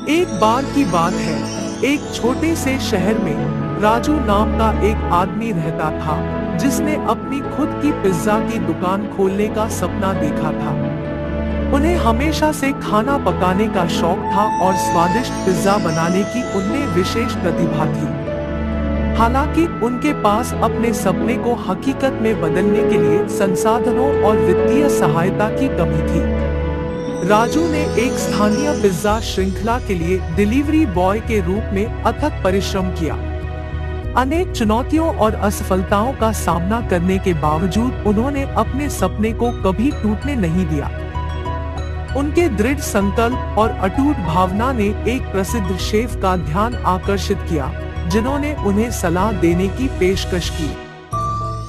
एक बार की बात है, एक छोटे से शहर में राजू नाम का एक आदमी रहता था, जिसने अपनी खुद की पिज्जा की दुकान खोलने का सपना देखा था। उन्हें हमेशा से खाना पकाने का शौक था और स्वादिष्ट पिज्जा बनाने की उनमें विशेष प्रतिभा थी। हालांकि उनके पास अपने सपने को हकीकत में बदलने के लिए संसाधनों और वित्तीय सहायता की कमी थी। राजू ने एक स्थानीय पिज्जा श्रृंखला के लिए डिलीवरी बॉय के रूप में अथक परिश्रम किया। अनेक चुनौतियों और असफलताओं का सामना करने के बावजूद उन्होंने अपने सपने को कभी टूटने नहीं दिया। उनके दृढ़ संकल्प और अटूट भावना ने एक प्रसिद्ध शेफ का ध्यान आकर्षित किया, जिन्होंने उन्हें सलाह देने की पेशकश की।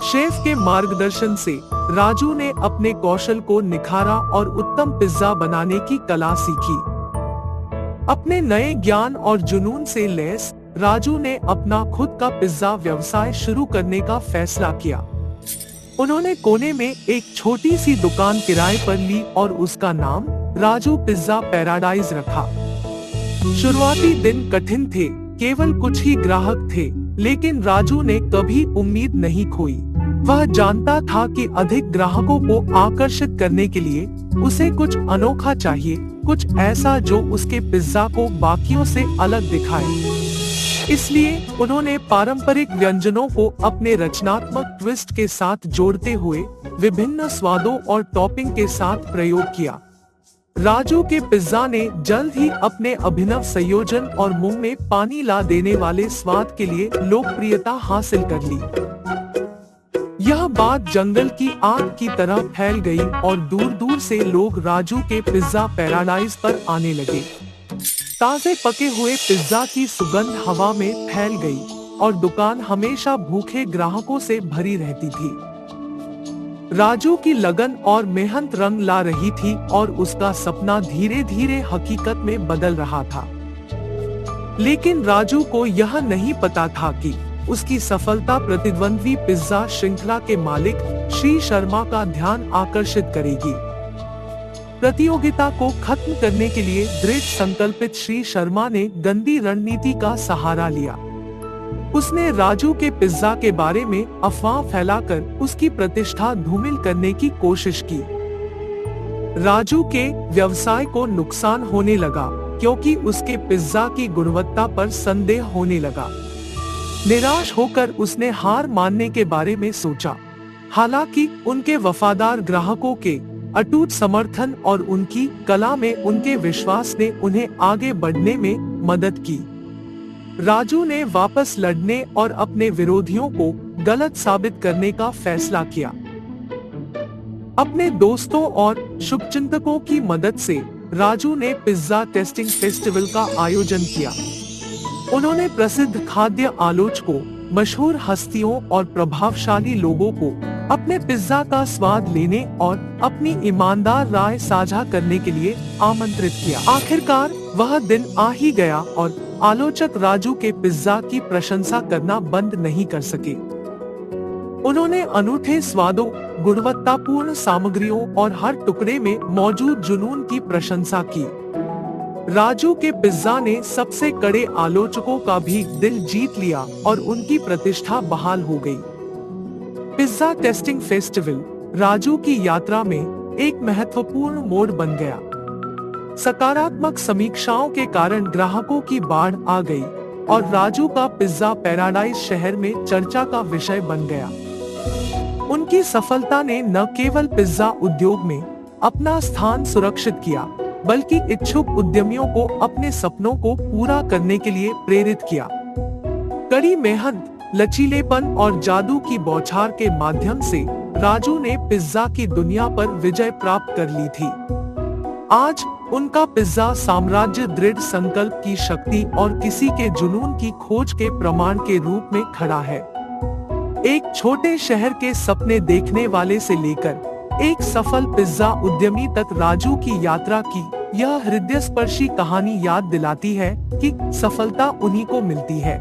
शेफ के मार्गदर्शन से राजू ने अपने कौशल को निखारा और उत्तम पिज्जा बनाने की कला सीखी। अपने नए ज्ञान और जुनून से लैस राजू ने अपना खुद का पिज्जा व्यवसाय शुरू करने का फैसला किया। उन्होंने कोने में एक छोटी सी दुकान किराए पर ली और उसका नाम राजू पिज्जा पैराडाइज रखा। शुरुआती दिन कठिन थे, केवल कुछ ही ग्राहक थे, लेकिन राजू ने कभी उम्मीद नहीं खोई। वह जानता था कि अधिक ग्राहकों को आकर्षित करने के लिए उसे कुछ अनोखा चाहिए, कुछ ऐसा जो उसके पिज्जा को बाकियों से अलग दिखाए। इसलिए उन्होंने पारंपरिक व्यंजनों को अपने रचनात्मक ट्विस्ट के साथ जोड़ते हुए विभिन्न स्वादों और टॉपिंग के साथ प्रयोग किया। राजू के पिज्जा ने जल्द ही अपने अभिनव संयोजन और मुंह में पानी ला देने वाले स्वाद के लिए लोकप्रियता हासिल कर ली। यह बात जंगल की आग की तरह फैल गई और दूर दूर से लोग राजू के पिज्जा पैराडाइज पर आने लगे। ताजे पके हुए पिज्जा की सुगंध हवा में फैल गई और दुकान हमेशा भूखे ग्राहकों से भरी रहती थी। राजू की लगन और मेहनत रंग ला रही थी और उसका सपना धीरे धीरे हकीकत में बदल रहा था। लेकिन राजू को यह नहीं पता था कि उसकी सफलता प्रतिद्वंद्वी पिज्जा श्रृंखला के मालिक श्री शर्मा का ध्यान आकर्षित करेगी। प्रतियोगिता को खत्म करने के लिए दृढ़ संकल्पित श्री शर्मा ने गंदी रणनीति का सहारा लिया। उसने राजू के पिज्जा के बारे में अफवाह फैलाकर उसकी प्रतिष्ठा धूमिल करने की कोशिश की। राजू के व्यवसाय को नुकसान होने लगा, क्योंकि उसके पिज्जा की गुणवत्ता पर संदेह होने लगा। निराश होकर उसने हार मानने के बारे में सोचा। हालांकि उनके वफादार ग्राहकों के अटूट समर्थन और उनकी कला में उनके विश्वास ने उन्हें आगे बढ़ने में मदद की। राजू ने वापस लड़ने और अपने विरोधियों को गलत साबित करने का फैसला किया। अपने दोस्तों और शुभचिंतकों की मदद से राजू ने पिज्जा टेस्टिंग फेस्टिवल का आयोजन किया। उन्होंने प्रसिद्ध खाद्य आलोचकों, मशहूर हस्तियों और प्रभावशाली लोगों को अपने पिज्जा का स्वाद लेने और अपनी ईमानदार राय साझा करने के लिए आमंत्रित किया। आखिरकार वह दिन आ ही गया और आलोचक राजू के पिज्जा की प्रशंसा करना बंद नहीं कर सके। उन्होंने अनूठे स्वादों, गुणवत्तापूर्ण सामग्रियों और हर टुकड़े में मौजूद जुनून की प्रशंसा की। राजू के पिज्जा ने सबसे कड़े आलोचकों का भी दिल जीत लिया और उनकी प्रतिष्ठा बहाल हो गई। पिज्जा टेस्टिंग फेस्टिवल राजू की यात्रा में एक महत्वपूर्ण मोड़ बन गया। सकारात्मक समीक्षाओं के कारण ग्राहकों की बाढ़ आ गई और राजू का पिज्जा पैराडाइज शहर में चर्चा का विषय बन गया। उनकी सफलता ने न केवल पिज्जा उद्योग में अपना स्थान सुरक्षित किया, बल्कि इच्छुक उद्यमियों को अपने सपनों को पूरा करने के लिए प्रेरित किया। कड़ी मेहनत, लचीलेपन और जादू की बौछार के माध्यम से राजू ने पिज्जा की दुनिया पर विजय प्राप्त कर ली थी। आज उनका पिज्जा साम्राज्य दृढ़ संकल्प की शक्ति और किसी के जुनून की खोज के प्रमाण के रूप में खड़ा है। एक छोटे शहर के सपने देखने वाले से लेकर एक सफल पिज्जा उद्यमी तक राजू की यात्रा की यह हृदयस्पर्शी कहानी याद दिलाती है कि सफलता उन्हीं को मिलती है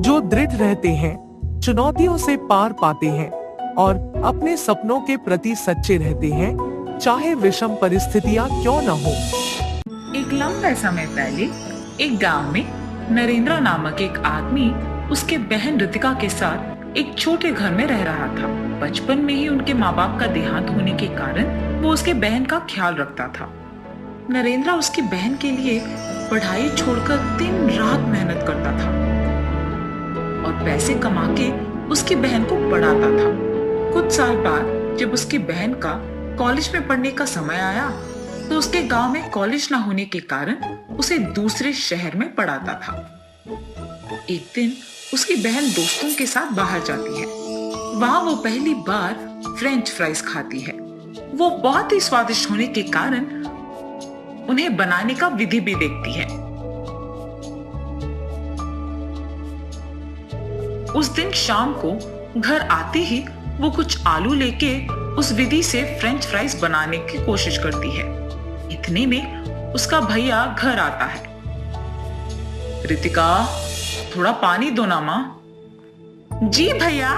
जो दृढ़ रहते हैं, चुनौतियों से पार पाते हैं और अपने सपनों के प्रति सच्चे रहते हैं, चाहे विषम परिस्थितियां क्यों न हो। एक लंबे समय पहले एक गांव में नरेंद्र नामक एक आदमी उसके बहन रितिका के साथ एक छोटे घर में रह रहा था। बचपन में ही उनके माँ बाप का देहांत होने के कारण वो उसके बहन का ख्याल रखता था। नरेंद्र उसकी बहन के लिए पढ़ाई छोड़कर दिन रात मेहनत करता था और पैसे कमा के उसकी बहन को पढ़ाता था। कुछ साल बाद जब उसकी बहन का कॉलेज में पढ़ने का समय आया तो उसके गांव में कॉलेज ना होने के कारण उसे दूसरे शहर में पढ़ाता था। एक दिन उसकी बहन दोस्तों के साथ बाहर जाती है। वहां वो पहली बार फ्रेंच फ्राइज खाती है। वो बहुत ही स्वादिष्ट होने के कारण उन्हें बनाने का विधि भी देखती है। उस दिन शाम को घर आते ही वो कुछ आलू लेके उस विधि से फ्रेंच फ्राइज बनाने की कोशिश करती है। इतने में उसका भैया घर आता है। रितिका, थोड़ा पानी दो ना माँ। जी भैया।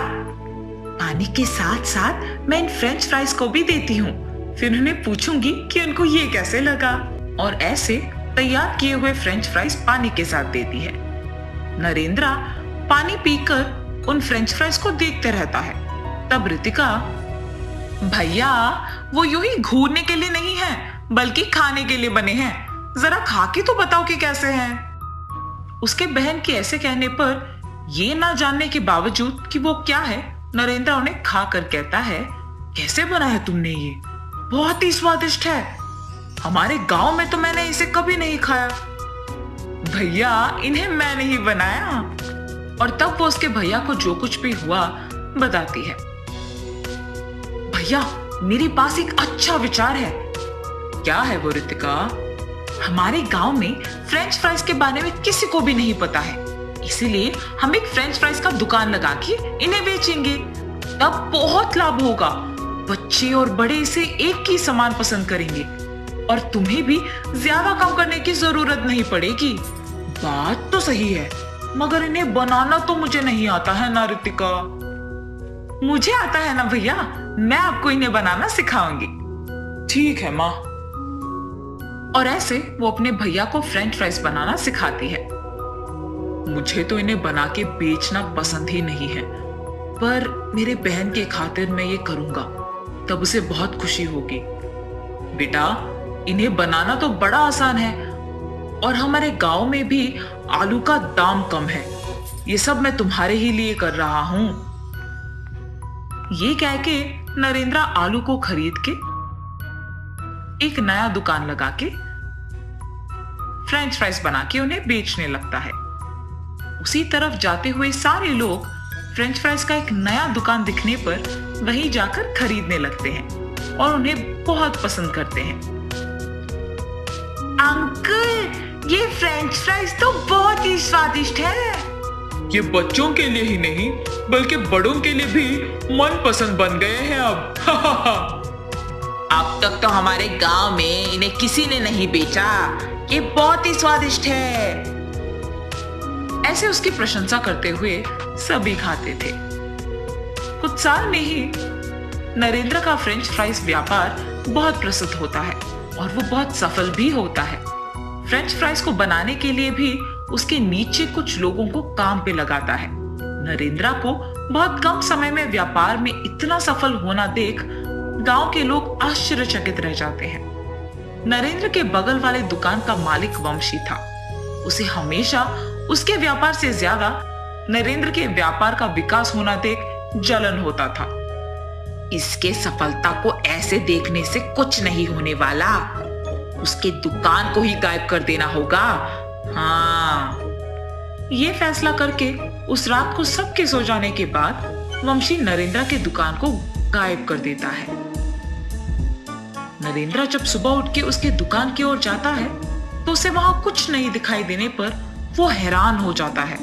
पानी के साथ साथ मैं इन फ्रेंच फ्राइज को भी देती हूँ, फिर उन्हें पूछूंगी कि उनको ये कैसे लगा। और ऐसे तैयार किए हुए फ्रेंच फ्राइज पानी के साथ देती है। नरेंद्र पानी पीकर उन फ्रेंच फ्राइज को देखते रहता है। तब रितिका, भैया वो यूं ही घूरने के लिए नहीं है बल्कि खाने के लिए बने हैं, जरा खा के तो बताओ कि कैसे हैं। उसके बहन के ऐसे कहने पर ये ना जानने के बावजूद कि वो क्या है, नरेंद्र उन्हें खा कर कहता है, कैसे बना है तुमने ये? बहुत ही स्वादिष्ट है। हमारे गांव में तो मैंने इसे कभी नहीं खाया। भैया इन्हें मैंने ही बनाया। और तब वो उसके भैया को जो कुछ भी हुआ बताती है। भैया मेरे पास एक अच्छा विचार है। क्या है वो रितिका? हमारे गांव में फ्रेंच फ्राइज के बारे में किसी को भी नहीं पता है, इसीलिए हम एक फ्रेंच फ्राइज का दुकान लगा के इन्हें बेचेंगे। तब बहुत लाभ होगा। बच्चे और बड़े इसे एक ही समान पसंद करेंगे और तुम्हें भी ज्यादा काम करने की जरूरत नहीं पड़ेगी। बात तो सही है, मगर इन्हें बनाना तो मुझे नहीं आता है ना रितिका। मुझे आता है ना भैया, मैं आपको इन्हें बनाना सिखाऊंगी। ठीक है माँ। और ऐसे वो अपने भैया को फ्रेंच फ्राइज बनाना सिखाती है। मुझे तो इन्हें बना के बेचना पसंद ही नहीं है, पर मेरे बहन के खातिर मैं ये करूंगा, तब उसे बहुत खुशी होगी। बेटा इन्हें बनाना तो बड़ा आसान है और हमारे गांव में भी आलू का दाम कम है। ये सब मैं तुम्हारे ही लिए कर रहा हूं। ये कह के नरेंद्र आलू को खरीद के एक नया दुकान लगा के फ्रेंच फ्राइज बना के उन्हें बेचने लगता है। उसी तरफ जाते हुए सारे लोग फ्रेंच फ्राइज का एक नया दुकान दिखने पर वहीं जाकर खरीदने लगते हैं और उन्हें बहुत पसंद करते हैं। अंकल ये फ्रेंच फ्राइज तो बहुत ही स्वादिष्ट है। ये बच्चों के लिए ही नहीं बल्कि बड़ों के लिए भी मनपसंद बन गए हैं अब। अब तक तो हमारे गांव में इन्हें किसी ने नहीं बेचा। ये बहुत ही स्वादिष्ट है। ऐसे उसकी प्रशंसा करते हुए सभी खाते थे। कुछ साल में ही नरेंद्र का फ्रेंच फ्राइज व्यापार बहुत प्रसिद्ध होता है और वो बहुत सफल भी होता है। फ्रेंच फ्राइज को बनाने के लिए भी उसके नीचे कुछ लोगों को काम पे लगाता है। नरेंद्र को बहुत कम समय में व्यापार में इतना सफल होना देख गांव के लोग आश्चर्यचकित रह जाते हैं। नरेंद्र के बगल वाले दुकान का मालिक वंशी था। उसे हमेशा उसके व्यापार से ज्यादा नरेंद्र के व्यापार का विकास होना देख जलन होता था। इसके सफलता को ऐसे देखने से कुछ नहीं होने वाला। उसके दुकान को ही गायब कर देना होगा। हाँ। ये फैसला करके उस रात को सबके सो जाने के बाद वंशी नरेंद्र के दुकान को गायब कर देता है। नरेंद्र जब सुबह उठ के उसके दुकान की ओर जाता है तो उसे वहां कुछ नहीं दिखाई देने पर वो हैरान हो जाता है।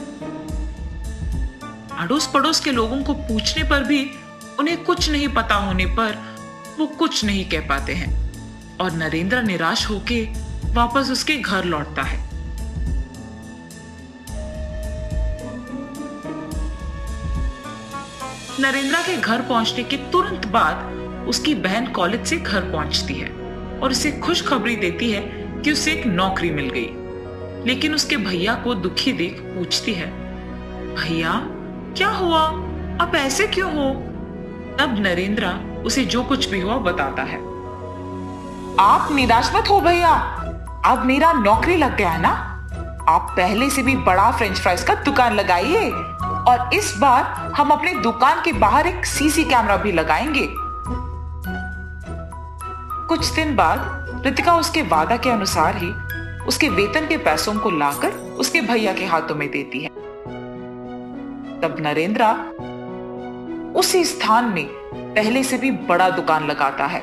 अड़ोस पड़ोस के लोगों को पूछने पर भी उन्हें कुछ नहीं पता होने पर वो कुछ नहीं कह पाते हैं और नरेंद्र निराश होके वापस उसके घर लौटता है। नरेंद्र के घर पहुंचने के तुरंत बाद उसकी बहन कॉलेज से घर पहुंचती है और उसे खुशखबरी देती है कि उसे एक नौकरी मिल गई। लेकिन उसके भैया को दुखी देख पूछती है, भैया क्या हुआ, आप ऐसे क्यों हो? तब नरेंद्र उसे जो कुछ भी हुआ बताता है। आप निराश मत हो भैया, अब मेरा नौकरी लग गया है ना। आप पहले से भी बड़ा फ्रेंच फ्राइज का दुकान लगाइए और इस बार हम अपने दुकान के बाहर एक सीसी कैमरा भी लगाएंगे। कुछ दिन बाद रितिका उसके वादा के अनुसार ही उसके वेतन के पैसों को लाकर उसके भैया के हाथों में देती है। तब नरेंद्र उसी स्थान में पहले से भी बड़ा दुकान लगाता है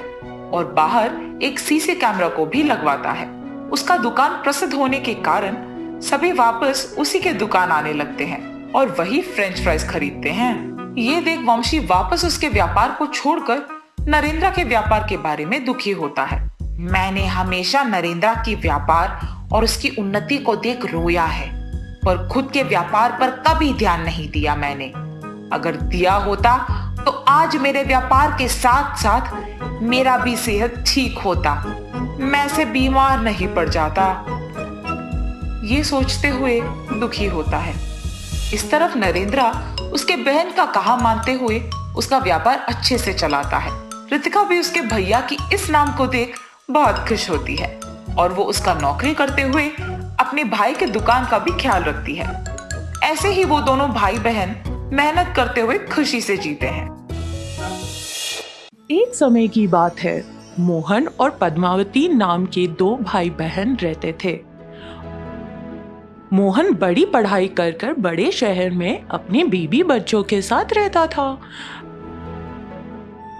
और बाहर एक सीसी कैमरा को भी लगवाता है। उसका दुकान प्रसिद्ध होने के कारण सभी वापस उसी के दुकान आने लगते हैं और वही फ्रेंच फ्राइज खरीदते हैं। ये देख वंशी वापस उसके व्यापार को छोड़कर नरेंद्र के व्यापार के बारे में दुखी होता है। मैंने हमेशा नरेंद्र की व्यापार और उसकी उन्नति को देख रोया है, पर खुद के व्यापार पर कभी ध्यान नहीं दिया मैंने। अगर दिया होता तो आज मेरे व्यापार के साथ साथ मेरा भी सेहत ठीक होता, मैं से बीमार नहीं पड़ जाता। ये सोचते हुए दुखी होता है। इस तरफ नरेंद्र उसके बहन का कहा मानते हुए उसका व्यापार अच्छे से चलाता है। रितिका भी उसके भैया की इस नाम को देख बहुत खुश होती है और वो उसका नौकरी करते हुए अपने भाई के दुकान का भी ख्याल रखती है। ऐसे ही वो दोनों भाई बहन मेहनत करते हुए खुशी से जीते हैं। एक समय की बात है, मोहन और पद्मावती नाम के दो भाई बहन रहते थे। मोहन बड़ी पढ़ाई कर कर बड़े शहर में अपने बीबी बच्चों के साथ रहता था,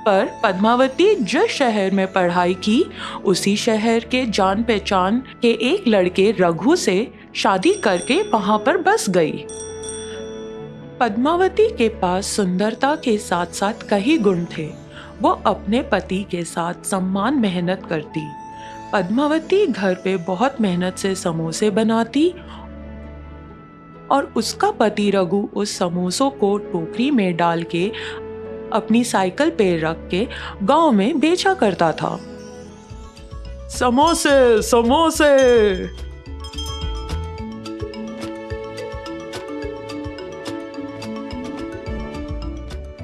पर पद्मावती जिस शहर में पढ़ाई की उसी शहर के जान पहचान के एक लड़के रघु से शादी करके वहां पर बस गई। पद्मावती के पास सुंदरता के साथ साथ कई गुण थे। वो अपने पति के साथ सम्मान मेहनत करती। पद्मावती घर पे बहुत मेहनत से समोसे बनाती और उसका पति रघु उस समोसों को टोकरी में डाल के अपनी साइकिल पे रख के गांव में बेचा करता था। समोसे समोसे।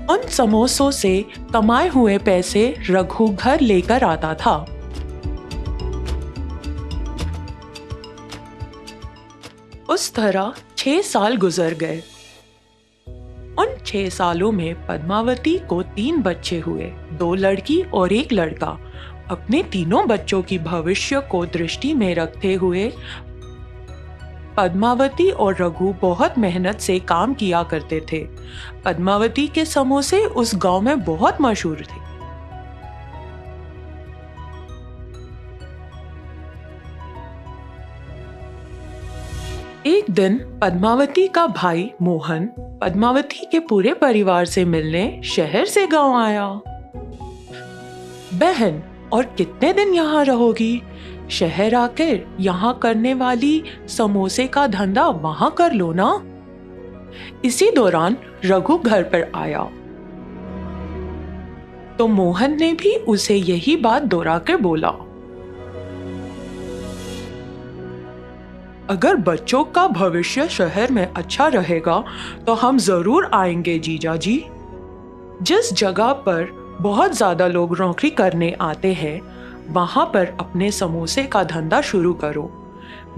उन समोसों से कमाए हुए पैसे रघु घर लेकर आता था। उस तरह 6 साल गुजर गए। उन 6 सालों में पद्मावती को 3 बच्चे हुए, 2 लड़की और 1 लड़का। अपने तीनों बच्चों की भविष्य को दृष्टि में रखते हुए पद्मावती और रघु बहुत मेहनत से काम किया करते थे। पद्मावती के समोसे उस गांव में बहुत मशहूर थे। एक दिन पद्मावती का भाई मोहन पद्मावती के पूरे परिवार से मिलने शहर से गांव आया। बहन, और कितने दिन यहाँ रहोगी? शहर आकर यहाँ करने वाली समोसे का धंधा वहां कर लो ना। इसी दौरान रघु घर पर आया तो मोहन ने भी उसे यही बात दोहरा कर बोला, अगर बच्चों का भविष्य शहर में अच्छा रहेगा तो हम जरूर आएंगे जीजा जी। जिस जगह पर बहुत ज्यादा लोग नौकरी करने आते हैं वहां पर अपने समोसे का धंधा शुरू करो।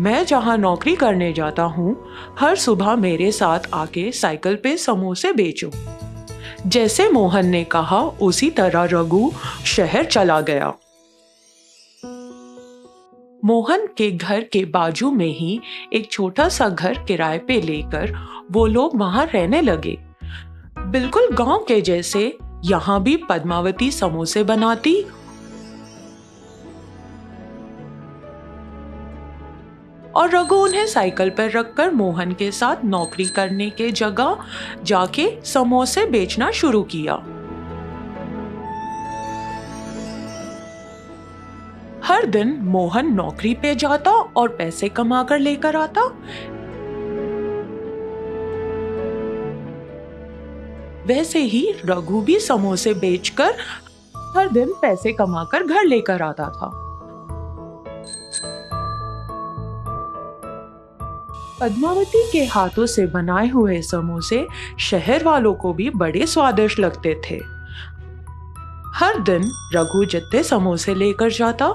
मैं जहां नौकरी करने जाता हूं, हर सुबह मेरे साथ आके साइकिल पे समोसे बेचो। जैसे मोहन ने कहा उसी तरह रघु शहर चला गया। मोहन के घर के बाजू में ही एक छोटा सा घर किराए पे लेकर वो लोग वहां रहने लगे। बिल्कुल गांव के जैसे यहाँ भी पद्मावती समोसे बनाती और रघु उन्हें साइकिल पर रखकर मोहन के साथ नौकरी करने के जगह जाके समोसे बेचना शुरू किया। हर दिन मोहन नौकरी पे जाता और पैसे कमा कर लेकर आता। वैसे ही रघु भी समोसे बेचकर हर दिन पैसे कमाकर घर लेकर आता था। पद्मावती के हाथों से बनाए हुए समोसे शहर वालों को भी बड़े स्वादिष्ट लगते थे। हर दिन रघु जितने समोसे लेकर जाता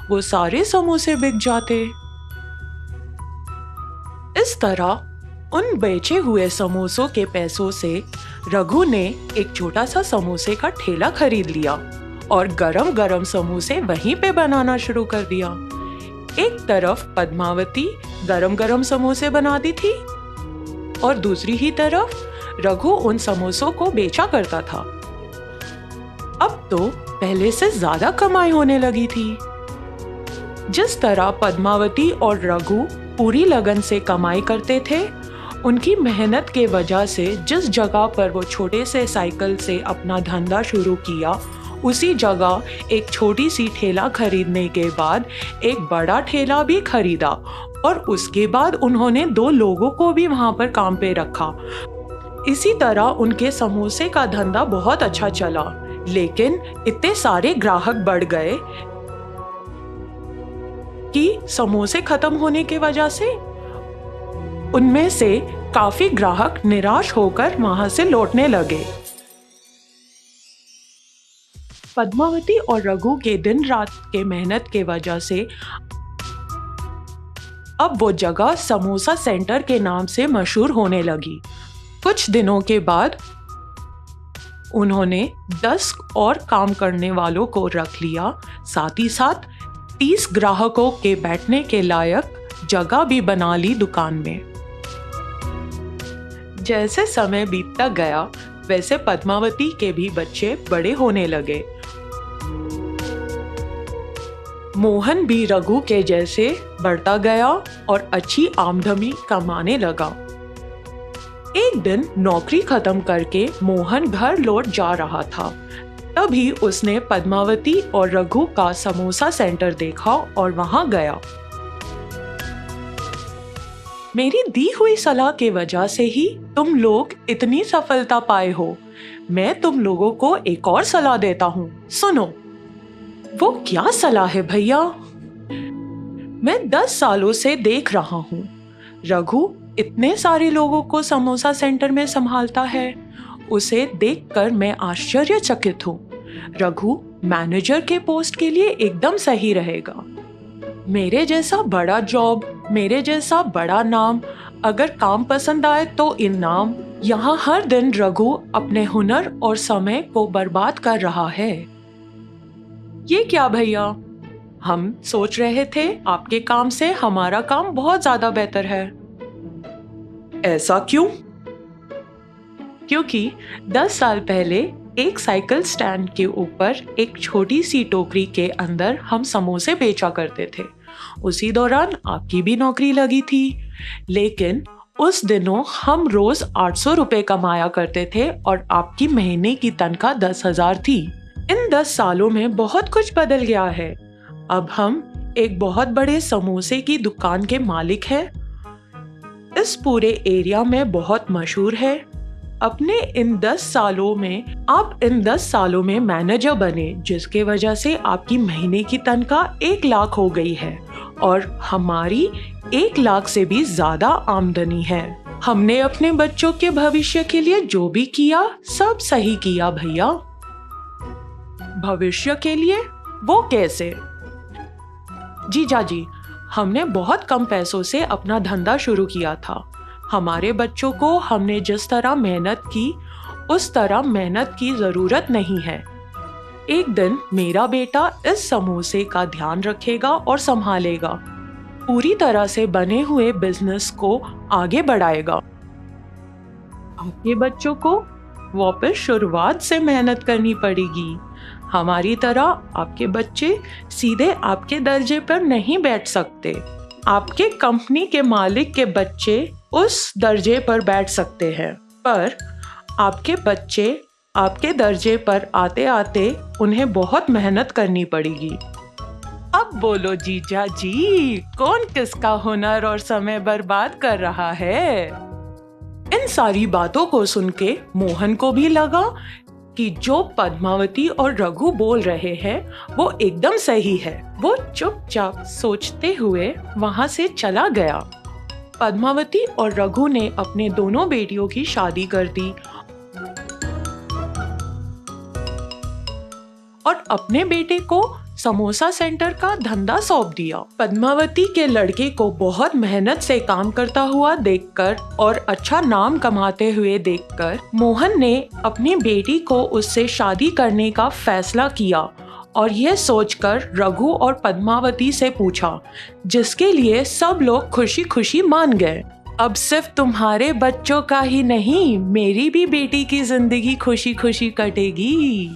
वो सारे समोसे बिक जाते। इस तरह उन बेचे हुए समोसों के पैसों से रघु ने एक छोटा सा समोसे का ठेला खरीद लिया और गरम गरम समोसे वहीं पे बनाना शुरू कर दिया। एक तरफ पद्मावती गरम गरम समोसे बनाती थी और दूसरी ही तरफ रघु उन समोसों को बेचा करता था। अब तो पहले से ज्यादा कमाई होने लगी थी। जिस तरह पद्मावती और रघु पूरी लगन से कमाई करते थे, उनकी मेहनत के वजह से जिस जगह पर वो छोटे से साइकिल से अपना धंधा शुरू किया, उसी जगह एक छोटी सी ठेला खरीदने के बाद एक बड़ा ठेला भी खरीदा और उसके बाद उन्होंने 2 लोगों को भी वहां पर काम पे रखा। इसी तरह उनके समोसे का धंधा बहुत अच्छा चला, लेकिन इतने सारे ग्राहक बढ़ गए कि समोसे खत्म होने की वजह से उनमें से काफी ग्राहक निराश होकर वहां से लौटने लगे। पद्मावती और रघु के दिन रात के मेहनत के वजह से अब वो जगह समोसा सेंटर के नाम से मशहूर होने लगी। कुछ दिनों के बाद उन्होंने 10 और काम करने वालों को रख लिया, साथ ही साथ 30 ग्राहकों के बैठने के लायक जगह भी बना ली दुकान में। जैसे समय बीतता गया वैसे पद्मावती के भी बच्चे बड़े होने लगे। मोहन भी रघु के जैसे बढ़ता गया और अच्छी आमदनी कमाने लगा। एक दिन नौकरी खत्म करके मोहन घर लौट जा रहा था। तभी उसने पद्मावती और रघु का समोसा सेंटर देखा और वहां गया। मेरी दी हुई सलाह के वजह से ही तुम लोग इतनी सफलता पाए हो। मैं तुम लोगों को एक और सलाह देता हूँ, सुनो। वो क्या सलाह है भैया? मैं 10 सालों से देख रहा हूँ रघु इतने सारे लोगों को समोसा सेंटर में संभालता है। उसे देखकर मैं आश्चर्यचकित हूँ। रघु मैनेजर के पोस्ट के लिए एकदम सही रहेगा। मेरे जैसा बड़ा जॉब, मेरे जैसा बड़ा नाम, अगर काम पसंद आए तो इनाम। यहाँ हर दिन रघु अपने हुनर और समय को बर्बाद कर रहा है। ये क्या भैया? हम सोच रहे थे आपके काम से हमारा काम बहुत ज्यादा बेहतर है। ऐसा क्यों? क्योंकि 10 साल पहले एक साइकिल स्टैंड के ऊपर एक छोटी सी टोकरी के अंदर हम समोसे बेचा करते थे। उसी दौरान आपकी भी नौकरी लगी थी, लेकिन उस दिनों हम रोज 800 रुपए कमाया करते थे और आपकी महीने की तनख्वाह 10,000 थी। इन 10 सालों में बहुत कुछ बदल गया है। अब हम एक बहुत बड़े समोसे की दुकान के मालिक हैं। इस पूरे एरिया में बहुत मशहूर है। अपने इन 10 सालों में आप इन 10 सालों में मैनेजर बने, जिसके वजह से आपकी महीने की तनख्वाह 1 लाख हो गई है और हमारी 1 लाख से भी ज्यादा आमदनी है। हमने अपने बच्चों के भविष्य के लिए जो भी किया सब सही किया भैया। भविष्य के लिए? वो कैसे? जीजा जी, हमने बहुत कम पैसों से अपना धंधा शुरू किया था। हमारे बच्चों को हमने जिस तरह मेहनत की उस तरह मेहनत की जरूरत नहीं है। एक दिन मेरा बेटा इस समोसे का ध्यान रखेगा और संभालेगा, पूरी तरह से बने हुए बिजनेस को आगे बढ़ाएगा। आपके बच्चों को वापस शुरुआत से मेहनत करनी पड़ेगी। हमारी तरह आपके बच्चे सीधे आपके दर्जे पर नहीं बैठ सकते। आपके कंपनी के मालिक के बच्चे उस दर्जे पर बैठ सकते हैं, पर आपके बच्चे आपके दर्जे पर आते आते उन्हें बहुत मेहनत करनी पड़ेगी। अब बोलो जीजा जी, कौन किसका हुनर और समय बर्बाद कर रहा है? इन सारी बातों को सुन के मोहन को भी लगा कि जो पद्मावती और रघु बोल रहे हैं वो एकदम सही है। वो चुपचाप सोचते हुए वहां से चला गया। पद्मावती और रघु ने अपने दोनों बेटियों की शादी कर दी और अपने बेटे को समोसा सेंटर का धंधा सौंप दिया। पद्मावती के लड़के को बहुत मेहनत से काम करता हुआ देखकर और अच्छा नाम कमाते हुए देखकर मोहन ने अपनी बेटी को उससे शादी करने का फैसला किया और यह सोचकर रघु और पद्मावती से पूछा, जिसके लिए सब लोग खुशी खुशी मान गए। अब सिर्फ तुम्हारे बच्चों का ही नहीं, मेरी भी बेटी की जिंदगी खुशी खुशी कटेगी।